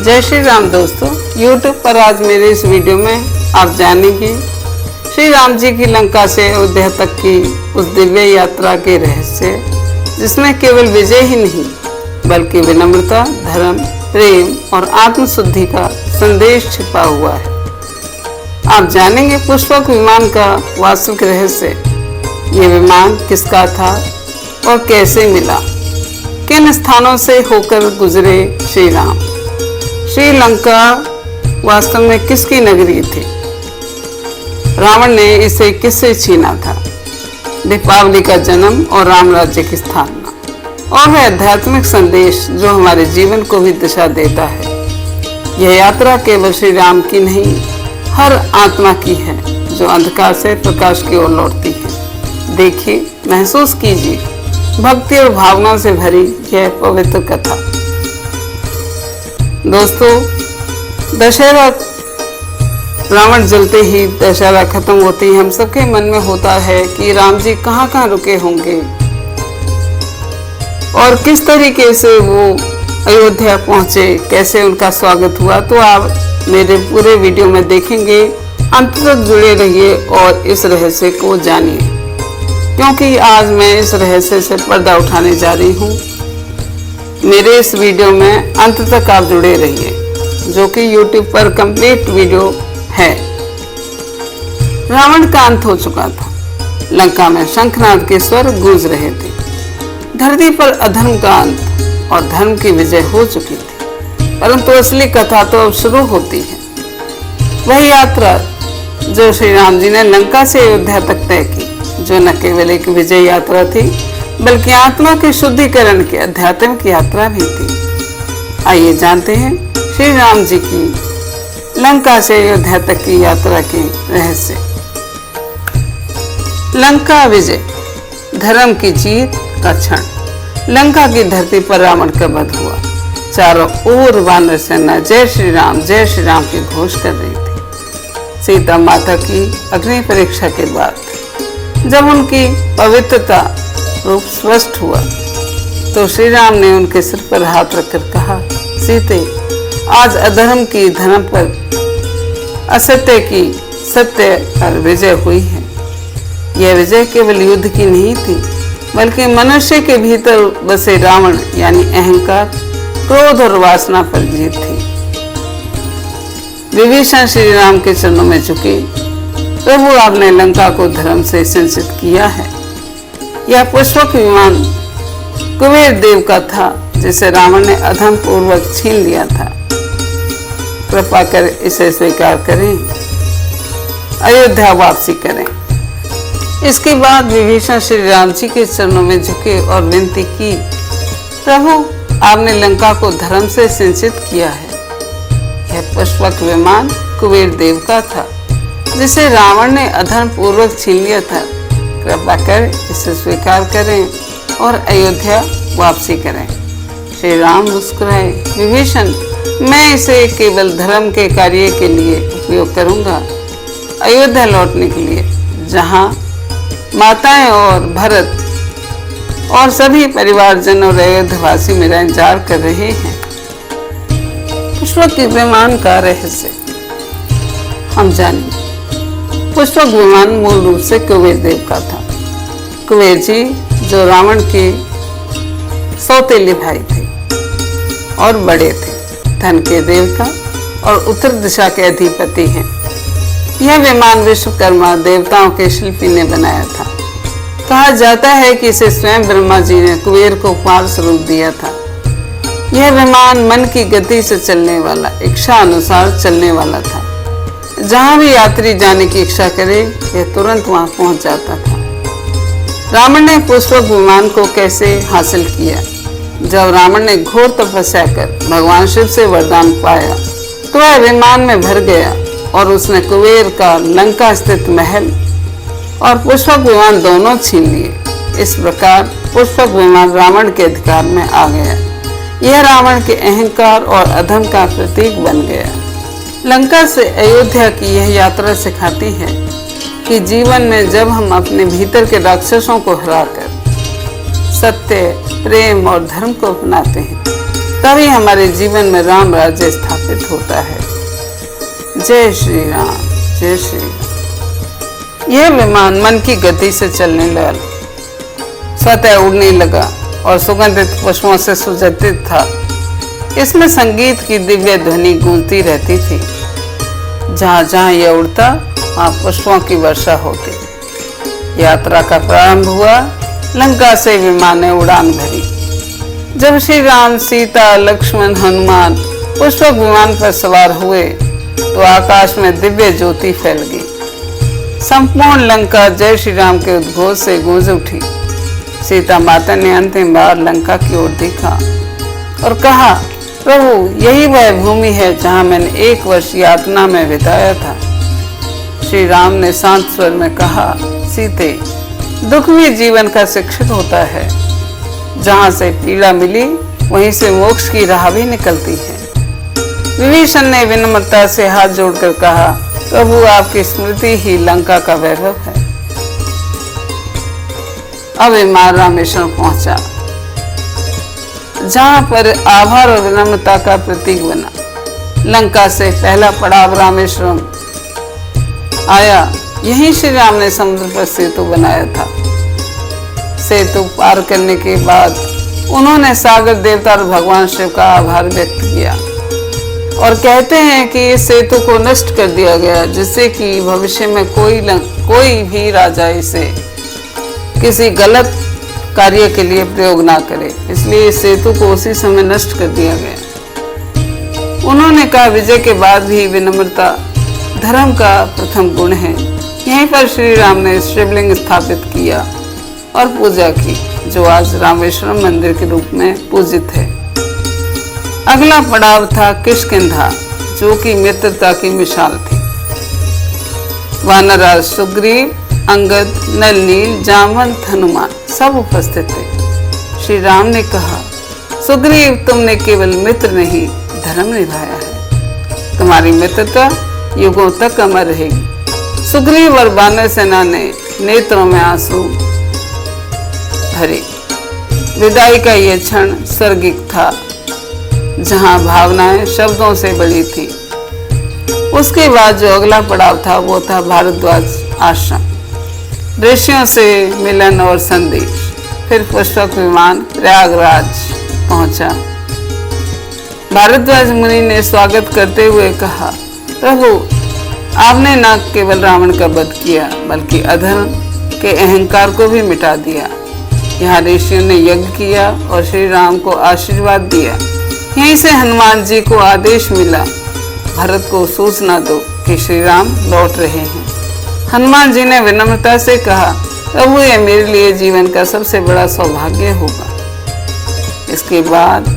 जय श्री राम दोस्तों, YouTube पर आज मेरे इस वीडियो में आप जानेंगे श्री राम जी की लंका से अयोध्या तक की उस दिव्य यात्रा के रहस्य, जिसमें केवल विजय ही नहीं बल्कि विनम्रता, धर्म, प्रेम और आत्मशुद्धि का संदेश छिपा हुआ है। आप जानेंगे पुष्पक विमान का वास्तविक रहस्य, ये विमान किसका था और कैसे मिला, किन स्थानों से होकर गुजरे श्री राम। श्रीलंका वास्तव में किसकी नगरी थी? रावण ने इसे किससे छीना था? दीपावली का जन्म और राम राज्य की स्थापना और वह आध्यात्मिक संदेश जो हमारे जीवन को भी दिशा देता है। यह यात्रा केवल श्री राम की नहीं, हर आत्मा की है जो अंधकार से प्रकाश की ओर लौटती है। देखिए, महसूस कीजिए भक्ति और भावना से भरी यह पवित्र कथा। दोस्तों, दशहरा, रावण जलते ही दशहरा खत्म होते ही हम सबके मन में होता है कि राम जी कहाँ कहाँ रुके होंगे और किस तरीके से वो अयोध्या पहुंचे, कैसे उनका स्वागत हुआ। तो आप मेरे पूरे वीडियो में देखेंगे, अंत तक जुड़े रहिए और इस रहस्य को जानिए, क्योंकि आज मैं इस रहस्य से पर्दा उठाने जा रही हूँ। मेरे इस वीडियो में अंत तक आप जुड़े रहिए, जो कि YouTube पर कंप्लीट वीडियो है। रावण का अंत हो चुका था। लंका में शंखनाद के स्वर गूंज रहे थे। धरती पर अधर्म का अंत और धर्म की विजय हो चुकी थी, परंतु असली कथा तो अब शुरू होती है। वह यात्रा जो श्री राम जी ने लंका से अयोध्या तक तय की, जो न केवल एक विजय यात्रा थी बल्कि आत्मा के शुद्धिकरण की आध्यात्मिक यात्रा भी थी। आइए जानते हैं श्री राम जी की लंका से अयोध्या तक की यात्रा के रहस्य। लंका विजय, धर्म की जीत का क्षण। लंका की धरती पर रावण का वध हुआ। चारों ओर वानर सेना जय श्री राम की घोष कर रही थी। सीता माता की अग्नि परीक्षा के बाद जब उनकी पवित्रता रूप स्पष्ट हुआ तो श्री राम ने उनके सिर पर हाथ रखकर कहा, सीते, आज अधर्म की धर्म पर, असत्य की सत्य पर विजय हुई है। यह विजय केवल युद्ध की नहीं थी बल्कि मनुष्य के भीतर बसे रावण यानी अहंकार, क्रोध और वासना पर जीत थी। विभीषण श्री राम के चरणों में झुके, प्रभु आपने लंका को धर्म से सिंचित किया है। यह पुष्पक विमान कुबेर देव का था, जिसे रावण ने अधर्म पूर्वक छीन लिया था। कृपा कर इसे स्वीकार करें, अयोध्या वापसी करें। इसके बाद विभीषण श्री राम जी के चरणों में झुके और विनती की, प्रभु आपने लंका को धर्म से सिंचित किया है। यह पुष्पक विमान कुबेर देव का था, जिसे रावण ने अधर्म पूर्वक छीन लिया था। कृपा कर इसे स्वीकार करें और अयोध्या वापसी करें। श्री राम मुस्कुराए, विभीषण, मैं इसे केवल धर्म के कार्य के लिए उपयोग करूंगा, अयोध्या लौटने के लिए, जहां माताएं और भरत और सभी परिवारजन और अयोध्यावासी मेरा इंतजार कर रहे हैं। पुष्पक विमान का रहस्य हम जानेंगे। पुष्पक विमान मूल रूप से कुबेर देव का था। कुबेर जी जो रावण के सौतेले भाई थे और बड़े थे, धन के देवता और उत्तर दिशा के अधिपति हैं। यह विमान विश्वकर्मा देवताओं के शिल्पी ने बनाया था। कहा जाता है कि इसे स्वयं ब्रह्मा जी ने कुबेर को उपहार स्वरूप दिया था। यह विमान मन की गति से चलने वाला, इच्छा अनुसार चलने वाला था। जहां भी यात्री जाने की इच्छा करे, यह तुरंत वहां पहुंच जाता था। रावण ने पुष्पक विमान को कैसे हासिल किया? जब रावण ने घोर तपस्या कर भगवान शिव से वरदान पाया तो वह विमान में भर गया और उसने कुबेर का लंका स्थित महल और पुष्पक विमान दोनों छीन लिए। इस प्रकार पुष्पक विमान रावण के अधिकार में आ गया। यह रावण के अहंकार और अधर्म का प्रतीक बन गया। लंका से अयोध्या की यह यात्रा सिखाती है कि जीवन में जब हम अपने भीतर के राक्षसों को हराकर सत्य, प्रेम और धर्म को अपनाते हैं तभी हमारे जीवन में राम राज्य स्थापित होता है। जय श्री राम, जय श्री राम। यह विमान मन की गति से चलने लगा, स्वतः उड़ने लगा और सुगंधित पुष्पों से सुसज्जित था। इसमें संगीत की दिव्य ध्वनि गूंजती रहती थी। जहां जहां यह उड़ता वहां पुष्पों की वर्षा होती। यात्रा का प्रारंभ हुआ। लंका से विमान ने उड़ान भरी। जब श्री राम, सीता, लक्ष्मण, हनुमान पुष्पक विमान पर सवार हुए तो आकाश में दिव्य ज्योति फैल गई। संपूर्ण लंका जय श्री राम के उद्घोष से गूंज उठी। सीता माता ने अंतिम बार लंका की ओर देखा और कहा, प्रभु, यही वह भूमि है जहां मैंने 1 वर्ष यातना में बिताया था। श्री राम ने शांत स्वर में कहा, सीते, दुख भी जीवन का शिक्षक होता है। जहां से पीड़ा मिली वहीं से मोक्ष की राह भी निकलती है। विभीषण ने विनम्रता से हाथ जोड़कर कहा, प्रभु, आपकी स्मृति ही लंका का वैभव है। अब विमान रामेश्वरम पहुंचा, जहां पर आभार और विनम्रता का प्रतीक बना। लंका से पहला पड़ाव रामेश्वरम आया। यहीं श्री राम ने समुद्र पर सेतु बनाया था। सेतु पार करने के बाद उन्होंने सागर देवता और भगवान शिव का आभार व्यक्त किया और कहते हैं कि इस सेतु को नष्ट कर दिया गया, जिससे कि भविष्य में कोई भी राजा इसे किसी गलत कार्य के लिए प्रयोग ना करे। इसलिए इस सेतु को उसी समय नष्ट कर दिया गया। उन्होंने कहा, विजय के बाद भी विनम्रता धर्म का प्रथम गुण है। यहीं पर श्री राम ने शिवलिंग स्थापित किया और पूजा की, जो आज रामेश्वरम मंदिर के रूप में पूजित है। अगला पड़ाव था किष्किंधा, जो कि मित्रता की मिसाल थी। वानरराज सुग्रीव, अंगद, नल नील, जामवंत, हनुमान सब उपस्थित थे। श्री राम ने कहा, सुग्रीव, तुमने केवल मित्र नहीं, धर्म निभाया है। तुम्हारी मित्रता युगों तक अमर रहेगी। सुग्रीव और वानर सेना ने नेत्रों में आंसू भरे। विदाई का यह क्षण स्वर्गिक था, जहां भावनाएं शब्दों से बड़ी थी। उसके बाद जो अगला पड़ाव था वो था भारद्वाज आश्रम। ऋषियों से मिलन और संदेश। फिर पुष्पक विमान प्रयागराज पहुंचा। भारद्वाज मुनि ने स्वागत करते हुए कहा, प्रभु, आपने न केवल रावण का वध किया बल्कि अधर्म के अहंकार को भी मिटा दिया। यहाँ ऋषियों ने यज्ञ किया और श्री राम को आशीर्वाद दिया। यहीं से हनुमान जी को आदेश मिला, भरत को सूचना दो कि श्री राम लौट रहे हैं। हनुमान जी ने विनम्रता से कहा, प्रभु, यह मेरे लिए जीवन का सबसे बड़ा सौभाग्य होगा। इसके बाद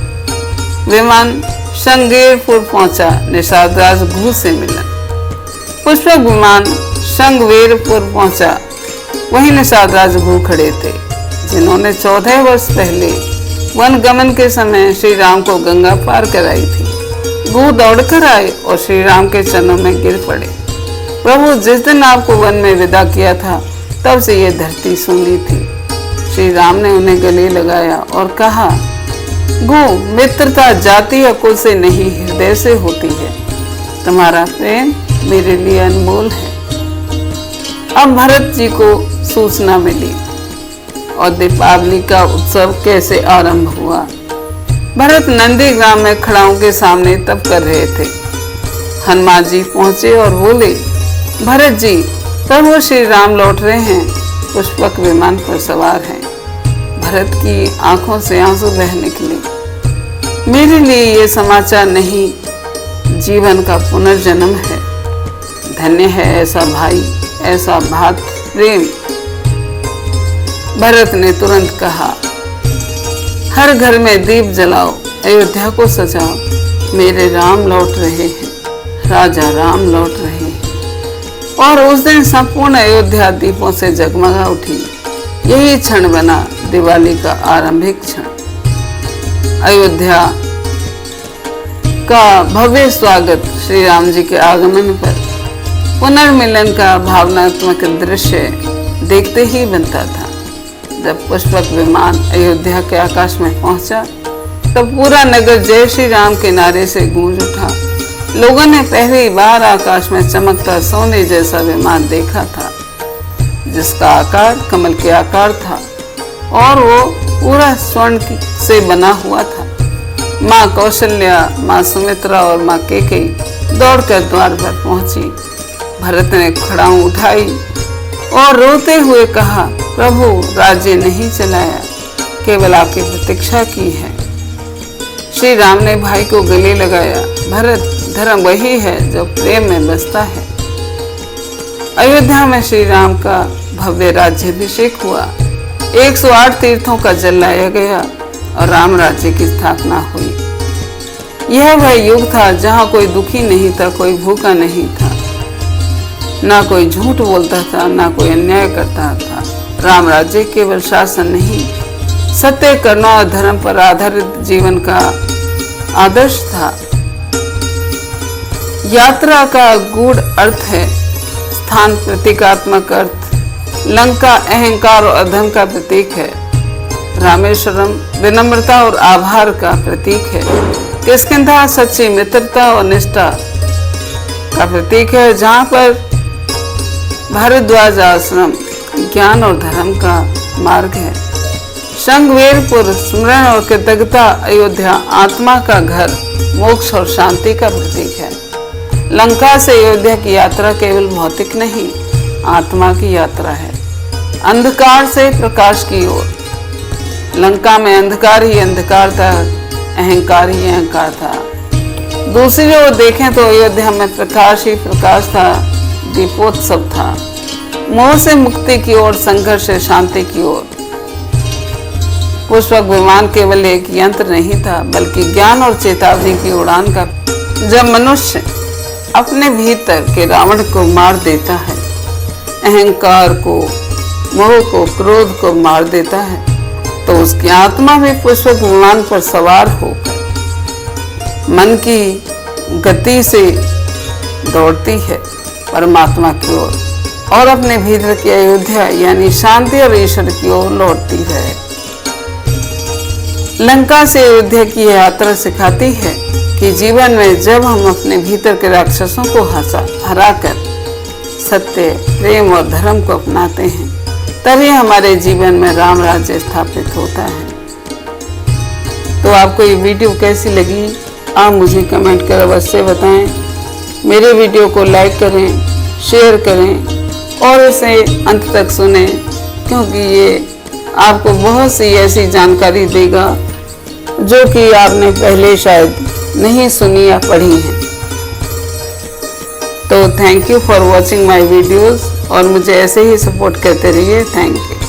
विमान श्रृंगेरपुर पहुंचा। निषाद राज घू से मिला। पुष्पक विमान श्रृंगवेरपुर पहुंचा। वहीं निषाद राज घू खड़े थे, जिन्होंने 14 वर्ष पहले वन गमन के समय श्री राम को गंगा पार कराई थी। घू दौड़कर आए और श्री राम के चरणों में गिर पड़े। प्रभु, जिस दिन आपको वन में विदा किया था तब से यह धरती सूनी थी। श्री राम ने उन्हें गले लगाया और कहा, गो, मित्रता जाति या कुल से नहीं, हृदय से होती है। तुम्हारा प्रेम मेरे लिए अनमोल है। अब भरत जी को सूचना मिली और दीपावली का उत्सव कैसे आरंभ हुआ। भरत नंदी ग्राम में खड़ाओं के सामने तप कर रहे थे। हनुमान जी पहुंचे और बोले, भरत जी, प्रभु श्री राम लौट रहे हैं, पुष्पक विमान पर सवार हैं। भरत की आंखों से आंसू बह निकले। मेरे लिए ये समाचार नहीं, जीवन का पुनर्जन्म है। धन्य है ऐसा भाई, ऐसा भात प्रेम। भरत ने तुरंत कहा, हर घर में दीप जलाओ, अयोध्या को सजाओ। मेरे राम लौट रहे हैं, राजा राम लौट रहे हैं। और उस दिन संपूर्ण अयोध्या दीपों से जगमगा उठी। यही क्षण बना दिवाली का आरंभिक क्षण। अयोध्या का भव्य स्वागत श्री राम जी के आगमन पर पुनर्मिलन का भावनात्मक दृश्य देखते ही बनता था। जब पुष्पक विमान अयोध्या के आकाश में पहुंचा तब पूरा नगर जय श्री राम के नारे से गूंज उठा। लोगों ने पहली बार आकाश में चमकता सोने जैसा विमान देखा था, जिसका आकार कमल के आकार था और वो पूरा स्वर्ण से बना हुआ था। माँ कौशल्या, माँ सुमित्रा और माँ कैकेयी दौड़कर द्वार पर पहुंची। भरत ने खड़ाऊ उठाई और रोते हुए कहा, प्रभु राज्य नहीं चलाया, केवल आपकी प्रतीक्षा की है। श्री राम ने भाई को गले लगाया। भरत, धर्म वही है जो प्रेम में बसता है। अयोध्या में श्री राम का भव्य राज्याभिषेक हुआ। 108 तीर्थों का जल लाया गया और राम राज्य की स्थापना हुई। यह वह युग था जहाँ कोई दुखी नहीं था, कोई भूखा नहीं था, ना कोई झूठ बोलता था, ना कोई अन्याय करता था। राम राज्य केवल शासन नहीं, सत्य, करुणा और धर्म पर आधारित जीवन का आदर्श था। यात्रा का गूढ़ अर्थ है स्थान, प्रतीकात्मक अर्थ। लंका अहंकार और अधर्म का प्रतीक है। रामेश्वरम विनम्रता और आभार का प्रतीक है। किष्किंधा सच्ची मित्रता और निष्ठा का प्रतीक है, जहाँ पर भारद्वाज आश्रम ज्ञान और धर्म का मार्ग है। शृंगवेरपुर स्मरण और कृतज्ञता। अयोध्या आत्मा का घर, मोक्ष और शांति का प्रतीक है। लंका से अयोध्या की यात्रा केवल भौतिक नहीं, आत्मा की यात्रा है। अंधकार से प्रकाश की ओर। लंका में अंधकार ही अंधकार था, अहंकार ही अहंकार था। दूसरी ओर देखें तो अयोध्या में प्रकाश ही प्रकाश था, दीपोत्सव था। मोह से मुक्ति की ओर, संघर्ष से शांति की ओर। पुष्पक विमान केवल एक यंत्र नहीं था, बल्कि ज्ञान और चेतावनी की उड़ान का। जब मनुष्य अपने भीतर के रावण को मार देता है, अहंकार को, मोह को, क्रोध को मार देता है, तो उसकी आत्मा भी पुष्पक विमान पर सवार होकर मन की गति से दौड़ती है परमात्मा की ओर और अपने भीतर की अयोध्या यानी शांति और ईश्वर की ओर लौटती है। लंका से अयोध्या की यात्रा सिखाती है कि जीवन में जब हम अपने भीतर के राक्षसों को हराकर सत्य, प्रेम और धर्म को अपनाते हैं, तभी हमारे जीवन में राम राज्य स्थापित होता है। तो आपको ये वीडियो कैसी लगी, आप मुझे कमेंट कर अवश्य बताएं। मेरे वीडियो को लाइक करें, शेयर करें और इसे अंत तक सुनें, क्योंकि ये आपको बहुत सी ऐसी जानकारी देगा जो कि आपने पहले शायद नहीं सुनी या पढ़ी है। तो thank you for watching my videos और मुझे ऐसे ही सपोर्ट करते रहिए। Thank you.